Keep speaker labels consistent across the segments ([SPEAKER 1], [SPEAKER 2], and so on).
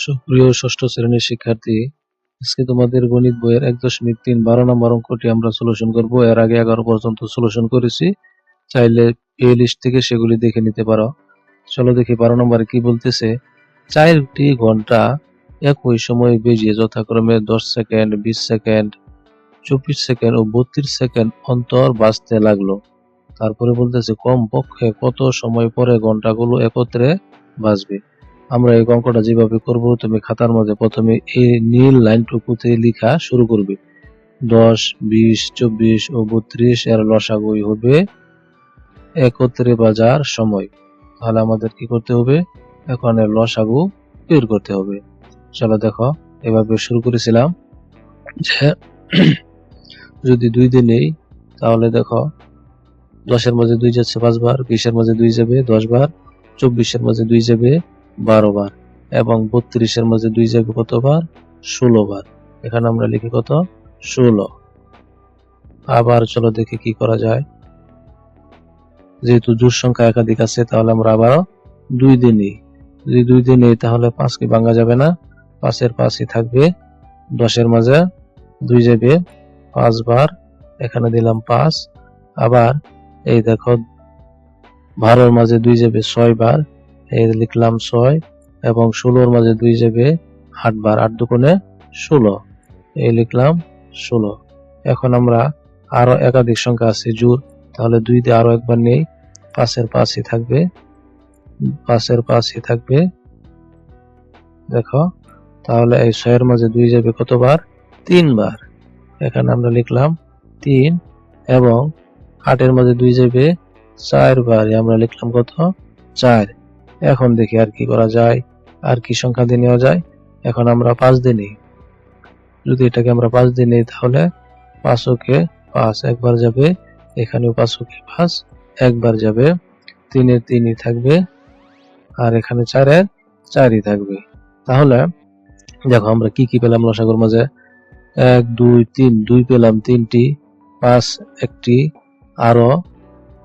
[SPEAKER 1] সুপ্রিয় ষষ্ঠ শ্রেণীর শিক্ষার্থী, আজকে তোমাদের গণিত বইয়ের 1.3 12 নম্বর অঙ্কটি আমরা সলিউশন করব। এর আগে 11 পর্যন্ত সলিউশন করেছি, চাইলে প্লে লিস্ট থেকে সেগুলি দেখে নিতে পারো। চলো দেখি 12 নম্বরে কি বলতেছে। 4টি ঘন্টা একই সময়ে বেজে যথাক্রমে 10 সেকেন্ড, 20 সেকেন্ড, 24 সেকেন্ড ও 32 সেকেন্ড অন্তর বাজতে লাগলো। তারপরে বলতেছে কমপক্ষে কত সময় পরে ঘন্টাগুলো একত্রে বাজবে। আমরা এই অঙ্কটা যেভাবে করব, তুমি খাতার মধ্যে প্রথমে এই নীল লাইনটুকুতে লেখা শুরু করবে। 10, 20, 24 ও 32 এর লসাগুই হবে একত্রে বাজার সময়। তাহলে আমাদের কি করতে হবে? এখন এর লসাগু বের করতে হবে। চলো দেখো, এভাবে শুরু করেছিলাম যে যদি 2 দিয়ে নেই, তাহলে দেখো 10 এর মাঝে 2 যাচ্ছে 5 বার, 20 এর মাঝে 2 যাবে 10 বার, 24 এর মাঝে 2 যাবে 12 বার এবং 32 এর মাঝে 2 যাবে কতবার? 16 বার। এখানে আমরা লিখি কত? 16। আবার চলো দেখি কি করা যায়। যেহেতু জোড় সংখ্যা একাধিক আছে, তাহলে আমরা আবারও 2 দিয়ে নিই। যদি 2 দিয়ে নিই তাহলে 5 কি ভাঙা যাবে না? 5 এর 5ই থাকবে। 10 এর মাঝে 2 যাবে 5 বার, এখানে দিলাম 5। আবার এই দেখো 12 এর মাঝে 2 যাবে 6 বার, এই লিখলাম 6 এবং 16 এর মাঝে 2 যাবে 8 বার, 8 দুগুণে 16, এই লিখলাম 16। এখন আমরা আরো একাধিক সংখ্যা আছে জোড়, তাহলে 2 দিয়ে আরো একবার নেই। 5 এর 5ই থাকবে, 5 এর 5ই থাকবে। দেখো তাহলে এই 6 এর মাঝে 2 যাবে কতবার? 3 বার, এখানে আমরা লিখলাম 3 এবং 8 এর মাঝে 2 যাবে 4 বার, আমরা লিখলাম কত? 4। এখন দেখি আর কি করা যায়, আর কি সংখ্যা দিয়ে নেওয়া যায়। এখন আমরা 5 দিয়ে নিই। যদি এটাকে আমরা 5 দিয়ে নিই তাহলে 5 ওকে 5 একবার যাবে, এখানেও 5 ওকে 5 একবার যাবে, 3 এর 3ই থাকবে আর এখানে 4 এর 4ই থাকবে। তাহলে দেখো আমরা কি কি পেলাম লসাগুর মাঝে। 1 2 3, 2 পেলাম 3টি, 5 একটি, আরো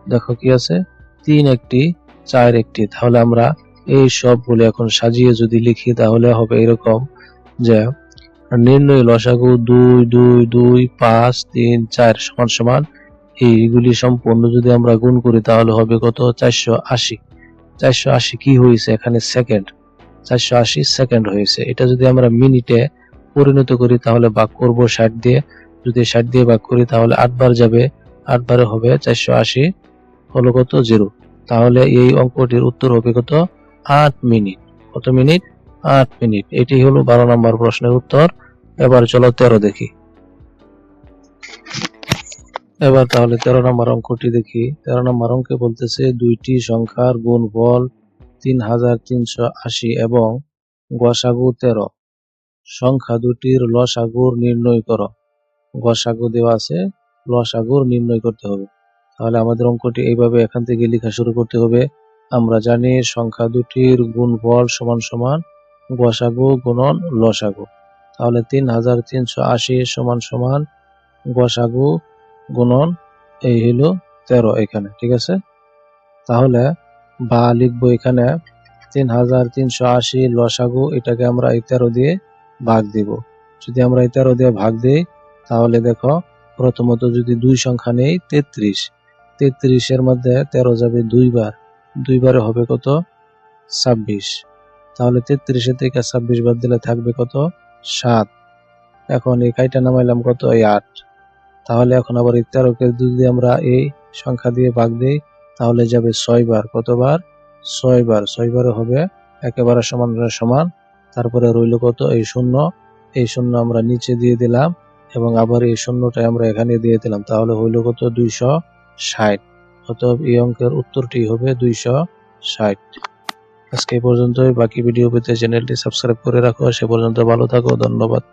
[SPEAKER 1] দেখো কি আছে 3 একটি, 4 একটি। তাহলে আমরা এই সবগুলো এখন সাজিয়ে যদি লিখি তাহলে হবে এরকম যে নির্ণয় লসাগু 2 2 2 5 3 4 সমান সমান, এইগুলি সম্পূর্ণ যদি আমরা গুণ করি তাহলে হবে কত? 480। 480 কি হয়েছে এখানে? সেকেন্ড। 480 সেকেন্ড হয়েছে। এটা যদি আমরা মিনিটে পরিণত করি তাহলে ভাগ করব 60 দিয়ে। যদি 60 দিয়ে ভাগ করি তাহলে 8 বার যাবে, 8 বারে হবে 480 হলো কত? 0। তাহলে এই অঙ্কটির উত্তর হবে কত? 8 মিনিট। কত মিনিট? 8 মিনিট। এটি হলো 12 নম্বর প্রশ্নের উত্তর। এবার চলো 13 দেখি। এবার তাহলে 13 নম্বর অঙ্কটি দেখি। 13 নম্বর অঙ্কে বলতেছে দুইটি সংখ্যার গুণফল 3380 এবং গসাগু 13। সংখ্যা দুটির লসাগুর নির্ণয় করো। গসাগু দেওয়া আছে, লসাগুর নির্ণয় করতে হবে। তাহলে আমাদের অঙ্কটি এইভাবে এখান থেকে লেখা শুরু করতে হবে। আমরা জানি সংখ্যা দুটির গুণফল সমান সমান গসাগু গুণন লসাগু। তাহলে 3380 সমান সমান গসাগু গুণন এই হলো 13 এখানে, ঠিক আছে। তাহলে বা লিখবো এখানে 3380 লসাগু, এটাকে আমরা এই 13 দিয়ে ভাগ দিব। যদি আমরা এই 13 দিয়ে ভাগ দিই তাহলে দেখো প্রথমত যদি 2 সংখ্যা নেই 33, 33 এর মধ্যে 13 যাবে 2 বার, 2 বারে হবে কত? 26। তাহলে 33 এর থেকে 26 বাদ দিলে থাকবে কত? 7। এখন এই কাইটা নামাইলাম কত? এই 8। তাহলে এখন আবার এই 13 কে যদি আমরা এই সংখ্যা দিয়ে ভাগ দিই তাহলে যাবে 6 বার। কতবার? 6 বার। 6 বারে হবে একেবারে সমান সমান। তারপরে রইল কত? এই 0। এই 0 আমরা নিচে দিয়ে দিলাম এবং আবার এই 0টা আমরা এখানে দিয়ে দিলাম। তাহলে হইল কত? 260। অতএব এই অঙ্কের উত্তরটি হবে 260। আজকে এই পর্যন্তই। বাকি ভিডিও পেতে চ্যানেলটি সাবস্ক্রাইব করে রাখো। সে পর্যন্ত ভালো থাকো। ধন্যবাদ।